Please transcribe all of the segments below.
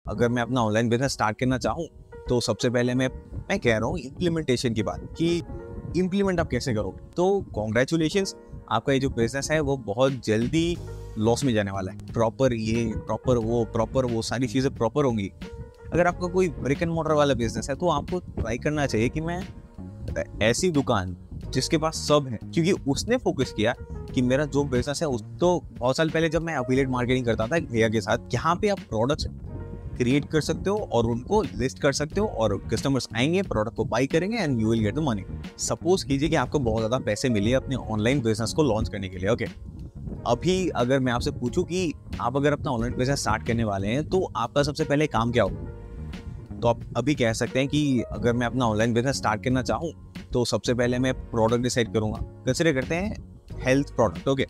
अगर मैं अपना ऑनलाइन बिजनेस स्टार्ट करना चाहूँ तो सबसे पहले मैं कह रहा हूँ इम्प्लीमेंटेशन की बात कि इम्प्लीमेंट आप कैसे करोगे। तो कॉन्ग्रेचुलेशंस, आपका ये जो बिजनेस है वो बहुत जल्दी लॉस में जाने वाला है। प्रॉपर वो सारी चीज़ें प्रॉपर होंगी। अगर आपका कोई ब्रिक एंड मोटर वाला बिजनेस है तो आपको ट्राई करना चाहिए कि मैं ऐसी दुकान जिसके पास सब है, क्योंकि उसने फोकस किया कि मेरा जो बिजनेस है उस तो बहुत साल पहले जब मैं एफिलिएट मार्केटिंग करता था एक भैया के साथ, यहाँ पे आप प्रोडक्ट्स क्रिएट कर सकते हो और उनको लिस्ट कर सकते हो और कस्टमर्स आएंगे, प्रोडक्ट को बाई करेंगे and you will get the money. Suppose कीजिए कि आपको बहुत ज़्यादा पैसे मिले अपने ऑनलाइन बिजनेस को लॉन्च करने के लिए। ओके, अभी अगर मैं आपसे पूछूं कि आप अगर अपना ऑनलाइन बिजनेस स्टार्ट करने वाले हैं तो आपका सबसे पहले काम क्या होगा, तो आप अभी कह सकते हैं कि अगर मैं अपना ऑनलाइन बिजनेस स्टार्ट करना चाहूँ तो सबसे पहले मैं प्रोडक्ट डिसाइड करूँगा। कंसिडर करते हैं हेल्थ प्रोडक्ट। ओके,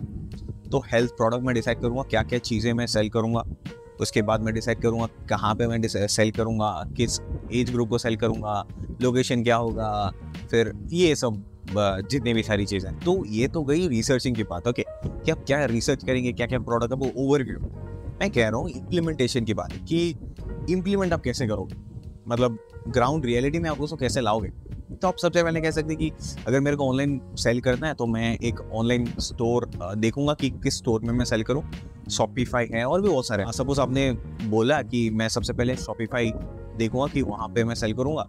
तो हेल्थ प्रोडक्ट मैं डिसाइड करूँगा क्या क्या चीज़ें मैं सेल करूँगा। उसके बाद मैं डिसाइड करूँगा कहाँ पे मैं सेल करूँगा, किस एज ग्रुप को सेल करूँगा, लोकेशन क्या होगा, फिर ये सब जितनी भी सारी चीज़ें। तो ये तो गई रिसर्चिंग की बात। ओके, कि आप क्या रिसर्च करेंगे, क्या क्या प्रोडक्ट है, वो ओवरव्यू। मैं कह रहा हूँ इम्प्लीमेंटेशन की बात कि इम्प्लीमेंट आप कैसे करोगे, मतलब ग्राउंड रियलिटी में आप उसको कैसे लाओगे। तो आप सबसे पहले कह सकते हैं कि अगर मेरे को ऑनलाइन सेल करना है तो मैं एक ऑनलाइन स्टोर देखूंगा कि किस स्टोर में मैं सेल करूं। शॉपिफाई है और भी बहुत सारे। सपोज आपने बोला कि मैं सबसे पहले शॉपिफाई देखूंगा कि वहाँ पे मैं सेल करूंगा।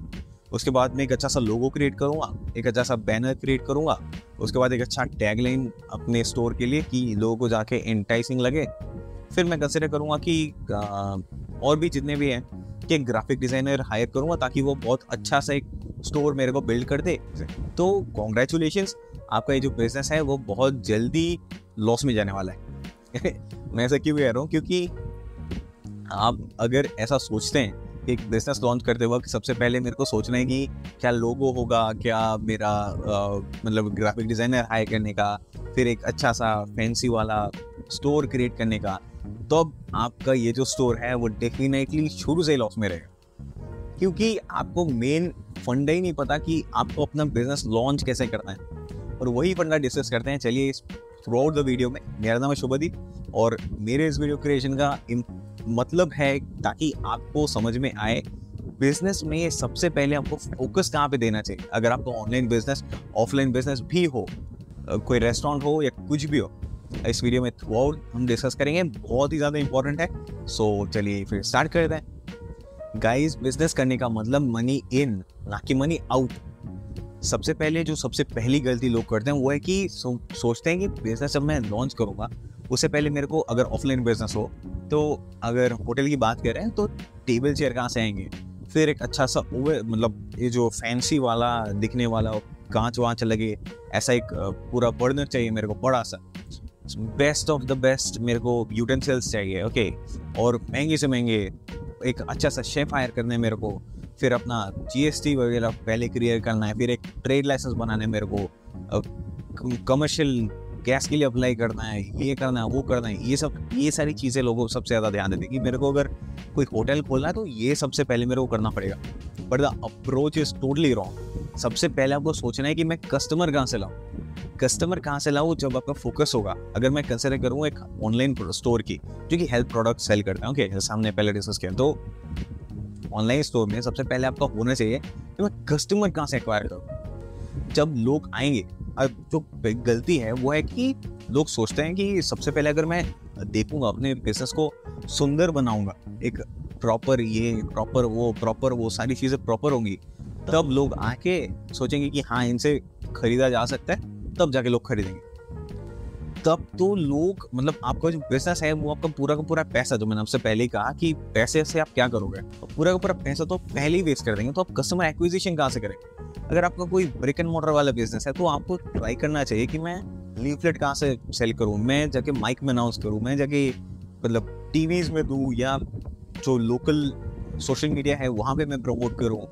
उसके बाद मैं एक अच्छा सा लोगो क्रिएट करूंगा, एक अच्छा सा बैनर क्रिएट करूंगा। उसके बाद एक अच्छा टैगलाइन अपने स्टोर के लिए कि लोगों को जाके एंटाइसिंग लगे। फिर मैं कंसिडर करूंगा कि और भी जितने भी हैं कि ग्राफिक डिज़ाइनर हायर करूंगा ताकि वो बहुत अच्छा सा एक स्टोर मेरे को बिल्ड कर दे। तो कॉन्ग्रेचुलेशंस, आपका ये जो बिजनेस है वो बहुत जल्दी लॉस में जाने वाला है। मैं ऐसा क्यों कह रहा हूँ, क्योंकि आप अगर ऐसा सोचते हैं कि एक बिजनेस लॉन्च करते वक्त सबसे पहले मेरे को सोचना है कि क्या लोगो होगा, क्या मेरा मतलब ग्राफिक डिज़ाइनर हायर करने का, फिर एक अच्छा सा फैंसी वाला स्टोर क्रिएट करने का, तो अब आपका ये जो स्टोर है वो डेफिनेटली शुरू से लॉस में रहेगा, क्योंकि आपको मेन फंडा ही नहीं पता कि आपको अपना बिजनेस लॉन्च कैसे करना है। और वही फंडा डिस्कस करते हैं। चलिए थ्रू आउट द वीडियो में। मेरा नाम है शुभदीप और मेरे इस वीडियो क्रिएशन का मतलब है ताकि आपको समझ में आए बिजनेस में सबसे पहले आपको फोकस कहाँ पे देना चाहिए। अगर आपको ऑनलाइन बिजनेस, ऑफलाइन बिजनेस भी हो, कोई रेस्टोरेंट हो या कुछ भी हो, इस वीडियो में थ्रू आउट हम डिस्कस करेंगे। बहुत ही ज़्यादा इंपॉर्टेंट है। सो चलिए फिर स्टार्ट करते हैं। गाइस, बिजनेस करने का मतलब मनी इन, ना कि मनी आउट। सबसे पहली गलती लोग करते हैं वो है कि सोचते हैं कि बिजनेस जब मैं लॉन्च करूंगा उससे पहले मेरे को, अगर ऑफलाइन बिजनेस हो तो अगर होटल की बात करें तो टेबल चेयर कहाँ से आएंगे, फिर एक अच्छा सा मतलब ये जो फैंसी वाला दिखने वाला कांच वाँच लगे ऐसा एक पूरा बर्नर चाहिए मेरे को, बड़ा सा बेस्ट ऑफ द बेस्ट मेरे को यूटेंसिल्स चाहिए। ओके, और महंगे से महंगे एक अच्छा सा शेफ हायर करना है मेरे को, फिर अपना GST वगैरह पहले क्लियर करना है, फिर एक ट्रेड लाइसेंस बनाना है मेरे को, कमर्शियल गैस के लिए अप्लाई करना है, ये करना है, वो करना है। ये सारी चीज़ें लोगों को सबसे ज़्यादा ध्यान देते हैं कि मेरे को अगर कोई होटल खोलना है तो ये सबसे पहले मेरे को करना पड़ेगा। But the approach is totally wrong. सबसे पहले आपको सोचना है कि मैं कस्टमर कहाँ से लाऊँ। जब आपका फोकस होगा, अगर मैं कंसिडर करूँ एक ऑनलाइन स्टोर की जो कि हेल्थ प्रोडक्ट सेल करता है, ओके, सामने पहले डिस्कस किया, तो ऑनलाइन स्टोर में सबसे पहले आपका होना चाहिए कि मैं कस्टमर कहाँ से एक्वायर करूँ। जब लोग आएंगे, अब जो गलती है वो है कि लोग सोचते हैं कि सबसे पहले अगर मैं देखूंगा अपने बिजनेस को सुंदर बनाऊंगा, एक प्रॉपर वो सारी चीज़ें प्रॉपर होंगी, तब लोग आके सोचेंगे कि हाँ इनसे खरीदा जा सकता है, तब जाके लोग खरीदेंगे। तब तो लोग, मतलब आपका जो बिजनेस है वो आपका पूरा का पूरा पैसा, जो मैंने आपसे पहले ही कहा कि पैसे से आप क्या करोगे, पूरा का पूरा पैसा तो पहले ही वेस्ट कर देंगे। तो आप कस्टमर एक्विजिशन कहाँ से करेंगे। अगर आपका कोई ब्रिक एंड मोटर वाला बिजनेस है तो आपको ट्राई करना चाहिए कि मैं लीफलेट कहाँ से सेल करूँ, मैं जाके माइक में अनाउंस करूँ, मैं जाके मतलब टीवीज में दूँ, या जो लोकल सोशल मीडिया है वहाँ पे मैं प्रमोट करूँ।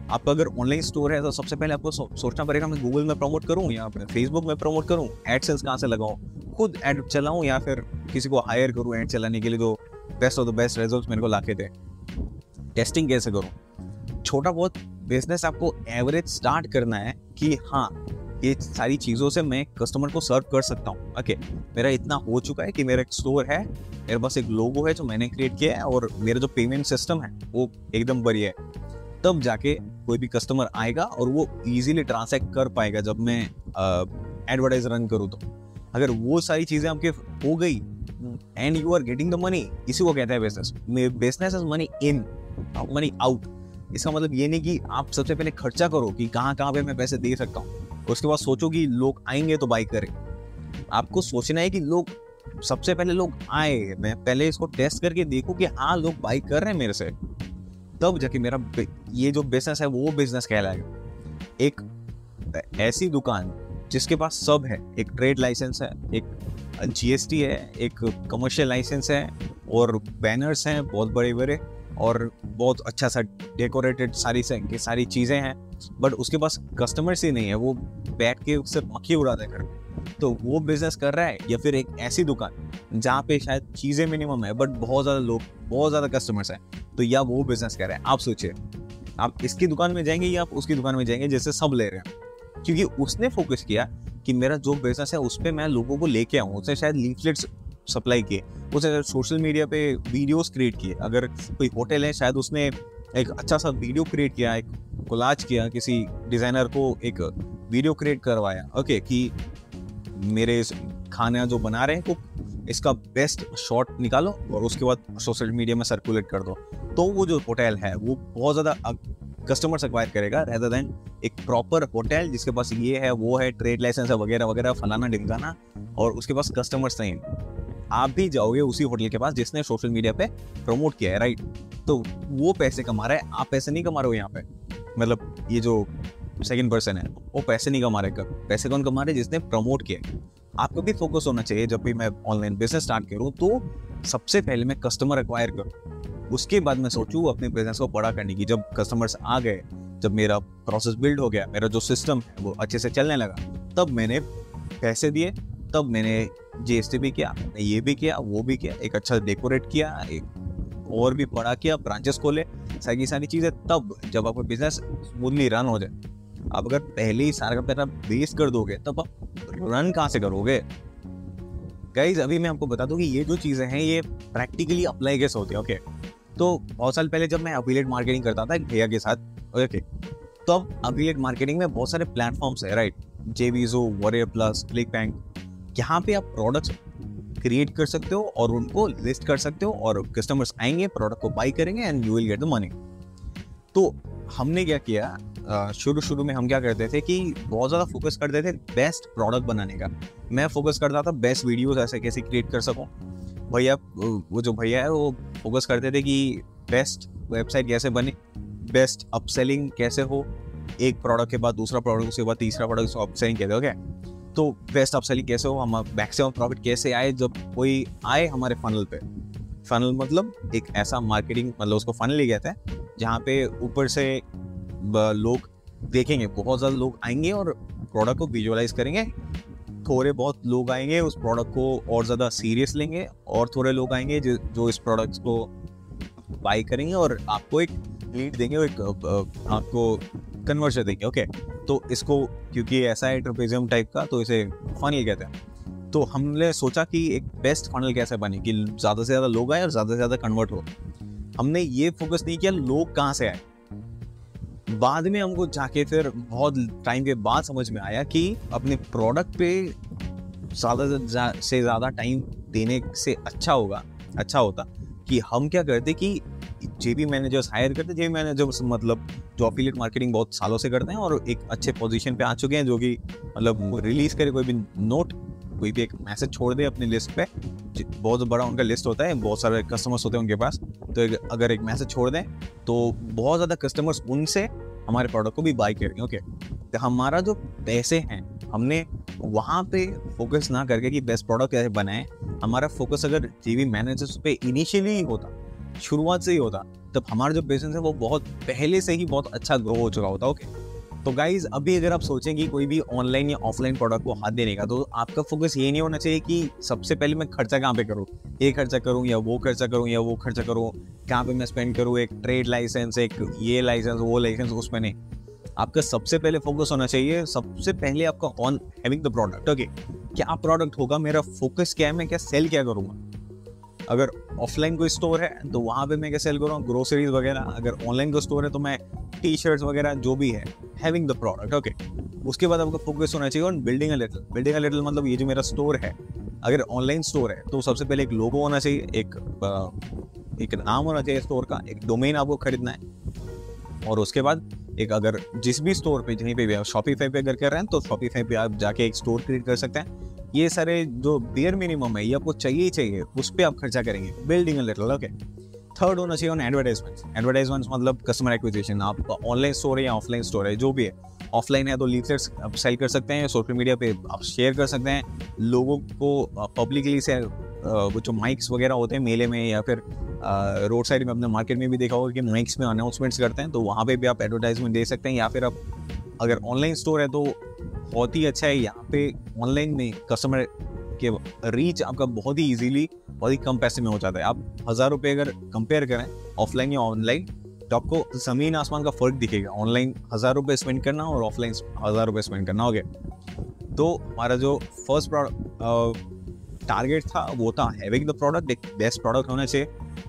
आपका अगर ऑनलाइन स्टोर है तो सबसे पहले आपको सोचना पड़ेगा मैं गूगल में प्रमोट करूँ या फिर फेसबुक में प्रमोट करूँ, एडसेंस कहाँ से लगाऊँ, खुद ऐड चलाऊँ या फिर किसी को हायर करूँ ऐड चलाने के लिए, तो best of the best results मेरे को लाके दे। टेस्टिंग कैसे करूँ। छोटा बहुत बिजनेस आपको एवरेज स्टार्ट करना है कि हाँ ये सारी चीज़ों से मैं कस्टमर को सर्व कर सकता हूँ। ओके, मेरा इतना हो चुका है कि मेरा एक स्टोर है, मेरे पास एक लोगो है जो मैंने क्रिएट किया है, और मेरा जो पेमेंट सिस्टम है वो एकदम बढ़िया है। तब जाके कोई भी कस्टमर आएगा और वो इजीली ट्रांसैक्ट कर पाएगा जब मैं एडवर्टाइज रन करूँ तो। अगर वो सारी चीज़ें आपके हो गई and you are getting the money, इसी को कहते हैं business. Business is money in, money out. इसका मतलब ये नहीं कि आप सबसे पहले खर्चा करो कि कहाँ कहाँ पे मैं पैसे दे सकता हूँ, उसके बाद सोचो कि लोग आएंगे तो बाई करें। आपको सोचना है कि लोग सबसे पहले लोग आए, मैं पहले इसको टेस्ट करके देखूं कि हाँ लोग बाई कर रहे हैं मेरे से, तब जाके मेरा ये जो बिजनेस है वो बिजनेस कहलाएगा। एक ऐसी दुकान जिसके पास सब है, एक ट्रेड लाइसेंस है, एक जीएसटी है, एक कमर्शियल लाइसेंस है, और बैनर्स हैं बहुत बड़े बड़े, और बहुत अच्छा सा डेकोरेटेड सारी चीज़ें हैं, बट उसके पास कस्टमर्स ही नहीं है, वो बैठ के सिर्फ मक्खी उड़ाते कर, तो वो बिजनेस कर रहा है। या फिर एक ऐसी दुकान जहाँ पे शायद चीज़ें मिनिमम है बट बहुत ज़्यादा लोग, बहुत ज़्यादा कस्टमर्स हैं, तो या वो बिजनेस कर रहा है। आप सोचिए, आप इसकी दुकान में जाएंगे या आप उसकी दुकान में जाएंगे जैसे सब ले रहे हैं, क्योंकि उसने फोकस किया कि मेरा जो बिजनेस है उस पर मैं लोगों को लेके आऊँ। उसने शायद लीफलेट्स सप्लाई किए, उसने सोशल मीडिया पे वीडियोस क्रिएट किए। अगर कोई होटल है, शायद उसने एक अच्छा सा वीडियो क्रिएट किया, एक कोलाज किया, किसी डिज़ाइनर को एक वीडियो क्रिएट करवाया, ओके, कि मेरे खाना जो बना रहे हैं कुक, इसका बेस्ट शॉट निकालो और उसके बाद सोशल मीडिया में सर्कुलेट कर दो। तो वो जो होटल है वो बहुत ज़्यादा कस्टमर्स एक्वायर करेगा, रेदर देन एक प्रॉपर होटल जिसके पास ये है, वो है, ट्रेड लाइसेंस है वगैरह वगैरह, फलाना ढिमकाना, और उसके पास कस्टमर्स नहीं। आप भी जाओगे उसी होटल के पास जिसने सोशल मीडिया पे प्रमोट किया है, राइट? तो वो पैसे कमा रहा है, आप पैसे नहीं कमा रहे हो यहाँ पे। मतलब ये जो सेकंड पर्सन है वो पैसे नहीं कमा रहे, पैसे कौन कमा रहे? जिसने प्रमोट किया। आपको भी फोकस होना चाहिए जब भी मैं ऑनलाइन बिजनेस स्टार्ट करूँ तो सबसे पहले मैं कस्टमर एक्वायर करूँ, उसके बाद मैं सोचूँ अपने बिजनेस को बड़ा करने की। जब कस्टमर्स आ गए, जब मेरा प्रोसेस बिल्ड हो गया, मेरा जो सिस्टम है वो अच्छे से चलने लगा, तब मैंने पैसे दिए, तब मैंने जीएसटी भी किया, मैंने ये भी किया, वो भी किया, एक अच्छा डेकोरेट किया, एक और भी बड़ा किया, ब्रांचेस खोले, सारी चीज़ें। तब जब आपका बिजनेस स्मूथली रन हो जाए, आप अगर पहले ही सारा का पैसा वेस्ट कर दोगे तब आप रन कहाँ से करोगे? गाइज, अभी मैं आपको बता दूं कि ये जो चीज़ें हैं ये प्रैक्टिकली अप्लाई कैसे होती है। ओके, तो बहुत साल पहले जब मैं एफिलिएट मार्केटिंग करता था एक भैया के साथ, ओके, तो अब एफिलिएट मार्केटिंग में बहुत सारे प्लेटफॉर्म्स है, राइट? जेवीजो, वॉरियर प्लस, क्लिकबैंक, यहाँ पे आप प्रोडक्ट्स क्रिएट कर सकते हो और उनको लिस्ट कर सकते हो, और कस्टमर्स आएंगे, प्रोडक्ट को बाई करेंगे and you will get the money. तो हमने क्या किया, शुरू में हम क्या करते थे कि बहुत ज़्यादा फोकस करते थे बेस्ट प्रोडक्ट बनाने का। मैं फोकस करता था बेस्ट वीडियोस ऐसे कैसे क्रिएट कर सकूं। भैया, वो जो भैया है वो फोकस करते थे कि बेस्ट वेबसाइट कैसे बने, बेस्ट अपसेलिंग कैसे हो, एक प्रोडक्ट के बाद दूसरा प्रोडक्ट, उसके बाद तीसरा प्रोडक्ट, उसको अपसेलिंग कहते हो क्या। तो बेस्ट अपसेलिंग कैसे हो, हम मैक्सिमम प्रॉफिट कैसे आए जब कोई आए हमारे फनल पे। फनल मतलब एक ऐसा मार्केटिंग, मतलब उसको फनल ही कहते हैं, जहाँ पे ऊपर से लोग देखेंगे, बहुत ज़्यादा लोग आएंगे और प्रोडक्ट को विजुअलाइज करेंगे, थोड़े बहुत लोग आएंगे उस प्रोडक्ट को और ज़्यादा सीरियस लेंगे, और थोड़े लोग आएंगे जो इस प्रोडक्ट को बाई करेंगे और आपको एक लीड देंगे, एक आपको कन्वर्जन देंगे। ओके, तो इसको क्योंकि ऐसा है ट्रपेजियम टाइप का, तो इसे फनल कहते हैं। तो हमने सोचा कि एक बेस्ट फनल कैसे बने कि ज़्यादा से ज़्यादा लोग आए और ज़्यादा से ज़्यादा कन्वर्ट हो। हमने ये फोकस नहीं किया लोग कहाँ से आए। बाद में हमको जाके फिर बहुत टाइम के बाद समझ में आया कि अपने प्रोडक्ट पे ज़्यादा से ज़्यादा टाइम देने से अच्छा होता कि हम क्या करते कि जेबी मैनेजर्स हायर करते। जेबी मैनेजर्स मतलब जो एफिलिएट मार्केटिंग बहुत सालों से करते हैं और एक अच्छे पोजीशन पे आ चुके हैं, जो कि मतलब रिलीज करे कोई भी नोट, कोई भी एक मैसेज छोड़ दे अपनी लिस्ट पे, बहुत बड़ा उनका लिस्ट होता है, बहुत सारे कस्टमर्स होते हैं उनके पास, तो अगर एक मैसेज छोड़ दें तो बहुत ज़्यादा कस्टमर्स उनसे हमारे प्रोडक्ट को भी बाई करेंगे। ओके, तो हमारा जो पैसे हैं हमने वहाँ पे फोकस ना करके कि बेस्ट प्रोडक्ट कैसे बनाए, हमारा फोकस अगर जेबी मैनेजर्स पे इनिशियली होता, शुरुआत से ही होता, तब हमारा जो बिजनेस है वो बहुत पहले से ही बहुत अच्छा ग्रो हो चुका होता। ओके, तो गाइज, अभी अगर आप सोचें कि कोई भी ऑनलाइन या ऑफलाइन प्रोडक्ट को हाथ देने का, तो आपका फोकस ये नहीं होना चाहिए कि सबसे पहले मैं खर्चा कहाँ पे करूँ, ये खर्चा करूँ या वो खर्चा करूँ या वो खर्चा करूँ, कहाँ पे मैं स्पेंड करूँ, एक ट्रेड लाइसेंस, एक ये लाइसेंस, वो लाइसेंस, उसमें नहीं। आपका सबसे पहले फोकस होना चाहिए, सबसे पहले आपका on having the product. Okay, क्या प्रोडक्ट होगा, मेरा फोकस क्या है, मैं क्या सेल क्या करूंगा। अगर ऑफलाइन कोई स्टोर है तो वहां पे मैं क्या सेल करूँगा, ग्रोसरीज वगैरह। अगर ऑनलाइन कोई स्टोर है तो मैं टी शर्ट्स वगैरह जो भी है, हैविंग द प्रोडक्ट। ओके, उसके बाद आपका फोकस होना चाहिए on building a little. Building a little मतलब ये जो मेरा स्टोर है, अगर ऑनलाइन स्टोर है तो सबसे पहले एक लोगो होना चाहिए, एक नाम होना चाहिए स्टोर का, एक डोमेन आपको खरीदना है। और उसके बाद एक, अगर जिस भी स्टोर पे जहीं पे भी आप शॉपिफाई पे अगर कर रहे हैं तो शॉपिफाई पे आप जाके एक स्टोर क्रिएट कर सकते हैं। ये सारे जो बेयर मिनिमम है ये आपको चाहिए ही चाहिए, उस पर आप खर्चा करेंगे, building a little. Okay, third होना चाहिए ऑन एडवर्टाइजमेंट्स। एडवर्टाइजमेंट्स मतलब कस्टमर एक्विजिशन। आपका ऑनलाइन स्टोर है या ऑफलाइन स्टोर है, जो भी है, ऑफलाइन है तो लीफलेट्स आप सेल कर सकते हैं, सोशल मीडिया पे आप शेयर कर सकते हैं लोगों को पब्लिकली से। वो जो माइक्स वगैरह होते हैं मेले में या फिर रोड साइड में, अपने मार्केट में भी देखा होगा कि माइक्स में अनाउंसमेंट्स करते हैं, तो वहाँ पे भी आप एडवर्टाइजमेंट दे सकते हैं। या फिर आप अगर ऑनलाइन स्टोर है तो बहुत ही अच्छा है, यहाँ पे ऑनलाइन में कस्टमर के रीच आपका बहुत ही इजीली, बहुत ही कम पैसे में हो जाता है। आप 1000 रुपये अगर कंपेयर करें ऑफलाइन या ऑनलाइन तो आपको ज़मीन आसमान का फ़र्क दिखेगा। ऑनलाइन 1000 रुपये स्पेंड करना और ऑफलाइन 1000 रुपये स्पेंड करना। हो गया, तो हमारा जो फर्स्ट टारगेट था वो था हैविंग द प्रोडक्ट, एक बेस्ट प्रोडक्ट होना चाहिए।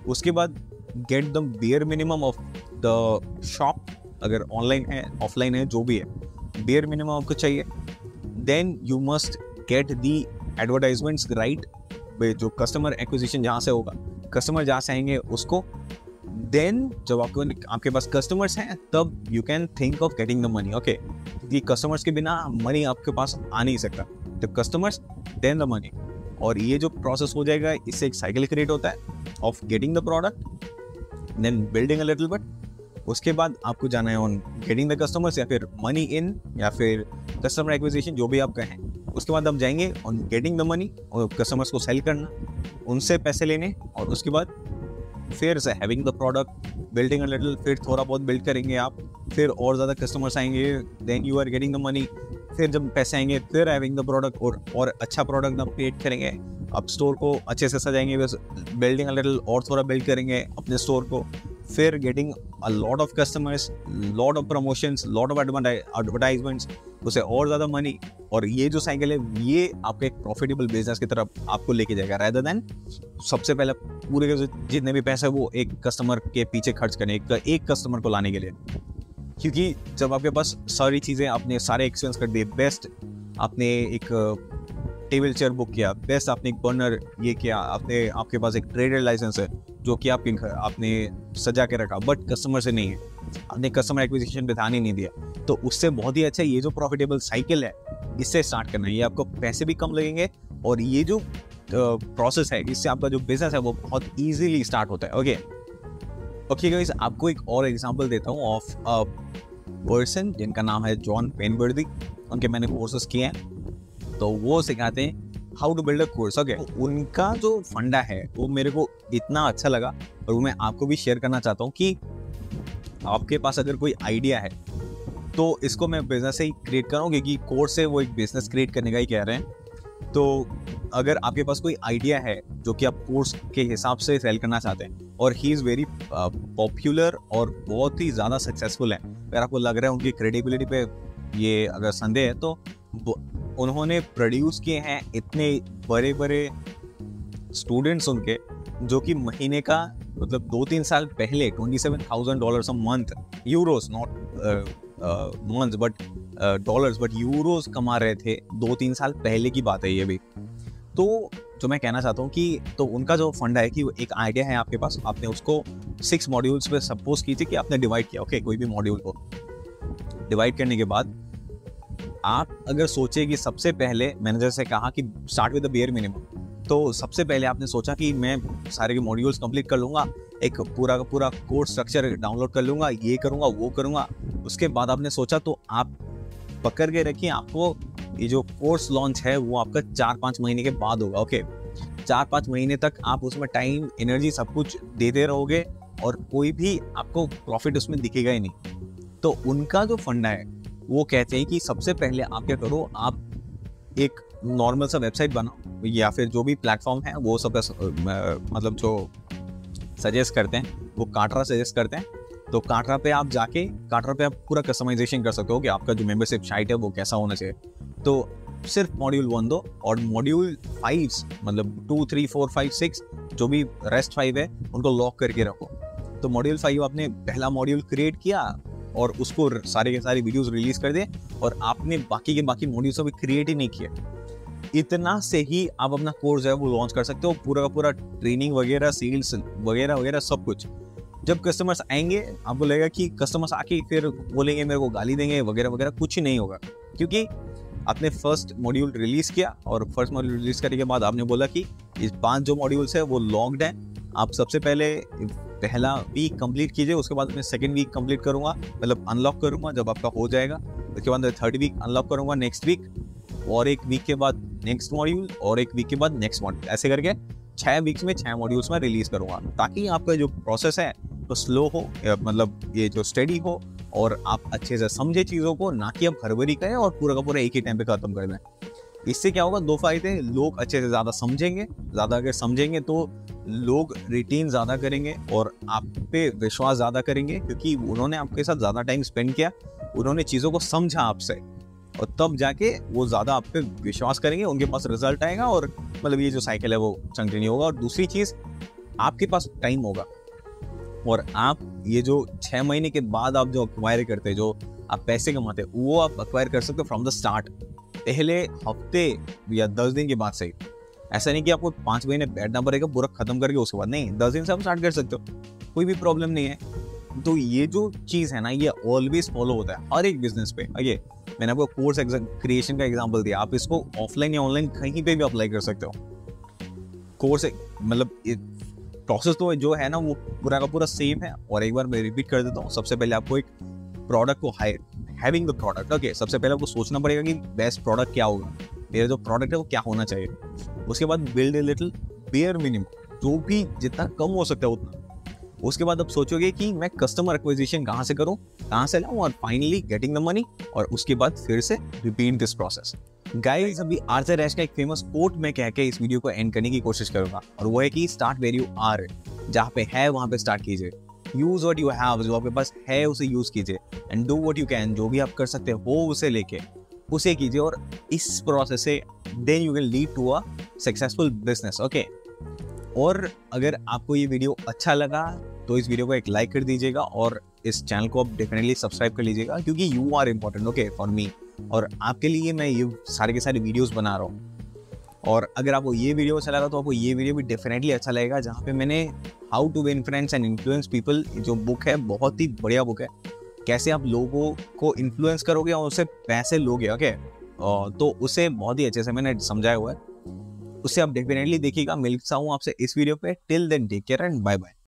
उसके बाद get the bare minimum of the shop. अगर ऑनलाइन है ऑफलाइन है जो भी है, बेयर मिनिमम आपको चाहिए। Then you must get the advertisements right, जो कस्टमर एक्विजिशन जहाँ से होगा, कस्टमर जहाँ से आएंगे उसको। देन जब आपके पास कस्टमर्स हैं तब you can think of getting the money. Okay, क्योंकि कस्टमर्स के बिना मनी आपके पास आ नहीं सकता। तो कस्टमर्स देन द मनी, और ये जो प्रोसेस हो जाएगा इससे एक साइकिल क्रिएट होता है of getting the product, then building a little bit. उसके बाद आपको जाना है ऑन गेटिंग द कस्टमर्स या फिर मनी इन या फिर कस्टमर एक्विजिशन, जो भी आप कहें। उसके बाद हम जाएंगे ऑन गेटिंग द मनी और कस्टमर्स को सेल करना, उनसे पैसे लेने, और उसके बाद फिर से having the product, building a little, फिर थोड़ा बहुत बिल्ड करेंगे आप, फिर और ज़्यादा कस्टमर्स आएंगे, then you are getting the money. फिर जब पैसे आएंगे फिर हैविंग द प्रोडक्ट, और अच्छा प्रोडक्ट आप क्रिएट करेंगे, आप स्टोर को अच्छे से सजाएंगे, बस बिल्डिंग अ लिटिल और थोड़ा बिल्ड करेंगे अपने स्टोर को, फिर getting a lot of customers, lot of promotions, lot of advertisements, उसे और ज़्यादा मनी। और ये जो साइकिल है ये आपके एक प्रॉफिटेबल बिजनेस की तरफ आपको लेके जाएगा, रादर देन सबसे पहले पूरे के जितने भी पैसे वो एक कस्टमर के पीछे खर्च करने, एक कस्टमर को लाने के लिए। क्योंकि जब आपके पास सारी चीज़ें, आपने सारे एक्सपेंस कर दिए, बेस्ट आपने एक टेबल चेयर बुक किया, बेस्ट आपने एक बर्नर ये किया, आपके पास एक ट्रेडर लाइसेंस है जो कि आपने सजा के रखा, बट कस्टमर से नहीं है, आपने कस्टमर एक्विजिशन पे ध्यान ही नहीं दिया, तो उससे बहुत ही अच्छा ये जो प्रॉफिटेबल साइकिल है इससे स्टार्ट करना है। ये आपको पैसे भी कम लगेंगे और ये जो प्रोसेस है इससे आपका जो बिजनेस है वो बहुत ईजिली स्टार्ट होता है। ओके गाइस, आपको एक और एग्जांपल देता हूँ ऑफ अ पर्सन जिनका नाम है जॉन पेनबर्दी। उनके मैंने कोर्सेस किए हैं, तो वो सिखाते हैं how to build a course. Okay, उनका जो फंडा है वो मेरे को इतना अच्छा लगा और वो मैं आपको भी शेयर करना चाहता हूँ कि आपके पास अगर कोई आइडिया है तो इसको मैं बिजनेस से ही क्रिएट कर रहा हूँ, क्योंकि कोर्स है वो एक बिजनेस क्रिएट करने का ही कह रहे हैं। तो अगर आपके पास कोई आइडिया है जो कि आप कोर्स के हिसाब से सेल करना चाहते हैं और ही इज़ वेरी पॉपुलर और बहुत ही ज़्यादा सक्सेसफुल है, अगर आपको लग रहा है उनकी क्रेडिबिलिटी पे ये अगर संदेह है, तो उन्होंने प्रोड्यूस किए हैं इतने बड़े बड़े स्टूडेंट्स उनके, जो कि महीने का मतलब 2-3 साल पहले $27,000 a month, Euros not month but dollars, but Euros कमा रहे थे 2-3 साल पहले की बात है ये भी। तो जो मैं कहना चाहता हूँ कि तो उनका जो फंडा है कि एक आइडिया है आपके पास, आपने उसको 6 मॉड्यूल्स पे सपोज कीजिए कि आपने डिवाइड किया। ओके, कोई भी मॉड्यूल को डिवाइड करने के बाद आप अगर सोचे कि सबसे पहले, मैंने जैसे कहा कि start with the bare minimum, तो सबसे पहले आपने सोचा कि मैं सारे के मॉड्यूल्स कंप्लीट कर लूँगा, एक पूरा का पूरा कोर्स स्ट्रक्चर डाउनलोड कर लूँगा, ये करूँगा वो करूँगा। उसके बाद आपने सोचा, तो आप पकड़ के रखिए, आपको ये जो कोर्स लॉन्च है वो आपका 4-5 महीने के बाद होगा। ओके, 4-5 महीने तक आप उसमें टाइम, एनर्जी सब कुछ देते रहोगे और कोई भी आपको प्रॉफिट उसमें दिखेगा ही नहीं। तो उनका जो फंडा है वो कहते हैं कि सबसे पहले आप क्या करो, आप एक नॉर्मल सा वेबसाइट बनाओ या फिर जो भी प्लेटफॉर्म है वो सब मतलब जो सजेस्ट करते हैं वो काटरा सजेस्ट करते हैं, तो कार्टरा पे आप जाके कार्टरा पे आप पूरा कस्टमाइजेशन कर सकते हो कि आपका जो मेंबरशिप साइट है वो कैसा होना चाहिए। तो सिर्फ मॉड्यूल 1 दो और मॉड्यूल 5 मतलब 2, 3, 4, 5, 6 जो भी रेस्ट 5 है उनको लॉक करके रखो। तो मॉड्यूल 5 आपने पहला मॉड्यूल क्रिएट किया और उसको सारे के सारे वीडियोस रिलीज कर दिए और आपने बाकी के बाकी मॉड्यूल्स अभी क्रिएट ही नहीं किए। इतना से ही आप अपना कोर्स है वो लॉन्च कर सकते हो, पूरा का पूरा ट्रेनिंग वगैरह, सेल्स वगैरह वगैरह सब कुछ। जब कस्टमर्स आएंगे आपको लगेगा कि कस्टमर्स आके फिर बोलेंगे मेरे को गाली देंगे वगैरह वगैरह, कुछ नहीं होगा, क्योंकि आपने फर्स्ट मॉड्यूल रिलीज किया और फर्स्ट मॉड्यूल रिलीज करने के बाद आपने बोला कि इस 5 जो मॉड्यूल्स है वो लॉक्ड है। आप सबसे पहले पहला वीक कंप्लीट कीजिए, उसके बाद मैं सेकंड वीक कंप्लीट करूंगा, मतलब अनलॉक करूंगा जब आपका हो जाएगा। उसके बाद थर्ड वीक अनलॉक करूंगा नेक्स्ट वीक, और एक वीक के बाद नेक्स्ट मॉड्यूल, और एक वीक के बाद नेक्स्ट मॉड्यूल, ऐसे करके 6 वीक्स में 6 मॉड्यूल्स में रिलीज करूंगा, ताकि आपका जो प्रोसेस है तो स्लो हो, मतलब ये जो स्टडी हो और आप अच्छे से समझे चीज़ों को, ना कि आप हड़बड़ी करें और पूरा का पूरा एक ही टाइम पे खत्म कर दें। इससे क्या होगा, 2 फायदे, लोग अच्छे से ज़्यादा समझेंगे, ज़्यादा अगर समझेंगे तो लोग रिटेन ज़्यादा करेंगे और आप पे विश्वास ज़्यादा करेंगे, क्योंकि उन्होंने आपके साथ ज़्यादा टाइम स्पेंड किया, उन्होंने चीज़ों को समझा आपसे, और तब जाके वो ज़्यादा आप पे विश्वास करेंगे, उनके पास रिजल्ट आएगा और मतलब ये जो साइकिल है वो कंटिन्यू होगा। और दूसरी चीज़, आपके पास टाइम होगा और आप ये जो 6 महीने के बाद आप जो अक्वायर करते हैं, जो आप पैसे कमाते हैं, वो आप अक्वायर कर सकते हो फ्रॉम द स्टार्ट, पहले हफ्ते या 10 दिन के बाद से। ऐसा नहीं कि आपको 5 महीने बैठना पड़ेगा पूरा खत्म करके उसके बाद, नहीं, 10 दिन से आप स्टार्ट कर सकते हो, कोई भी प्रॉब्लम नहीं है। तो ये जो चीज़ है ना, ये ऑलवेज फॉलो होता है हर एक बिजनेस पे। ये मैंने आपको कोर्स क्रिएशन का एग्जांपल दिया, आप इसको ऑफलाइन या ऑनलाइन कहीं पे भी अप्लाई कर सकते हो। कोर्स मतलब प्रोसेस तो जो है ना वो पूरा का पूरा सेम है। और एक बार मैं रिपीट कर देता हूँ, सबसे पहले आपको एक प्रोडक्ट को हैविंग द प्रोडक्ट, ओके, सबसे पहले आपको सोचना पड़ेगा कि बेस्ट प्रोडक्ट क्या होगा, मेरा जो प्रोडक्ट है वो क्या होना चाहिए। उसके बाद build a little, bare minimum, जो भी जितना कम हो सकता है उतना। उसके बाद आप सोचोगे कि मैं कस्टमर एक्विजिशन कहाँ से करूँ, कहाँ से लाऊं, और फाइनली गेटिंग द मनी, और उसके बाद फिर से रिपीट दिस प्रोसेस। गाइस, अभी आर्थर एश का एक फेमस कोट में कह के इस वीडियो को एंड करने की कोशिश करूंगा, और वो है कि स्टार्ट वेयर यू आर, जहाँ पे है वहाँ पे स्टार्ट कीजिए। यूज व्हाट यू हैव, जो आपके पास है उसे यूज कीजिए, and do what you can, जो भी आप कर सकते हो उसे लेके उसे कीजिए, और इस प्रोसेस से then you can lead to a successful business, okay. और अगर आपको ये वीडियो अच्छा लगा तो इस वीडियो को एक लाइक कर दीजिएगा, और इस चैनल को आप डेफिनेटली सब्सक्राइब कर लीजिएगा, क्योंकि you are important, okay, for me, और आपके लिए मैं ये सारे के सारे वीडियोस बना रहा हूँ। और अगर आपको ये वीडियो अच्छा लगा तो आपको ये वीडियो भी डेफिनेटली अच्छा लगेगा, जहाँ पे मैंने how to win friends and influence people, जो बुक है बहुत ही बढ़िया बुक है, कैसे आप लोगों को इन्फ्लुएंस करोगे और उससे पैसे लोगे, ओके, तो उसे बहुत ही अच्छे से मैंने समझाया हुआ है, उससे आप डेफिनेटली देखिएगा। मिलता हूँ आपसे इस वीडियो पे, till then take care and bye bye.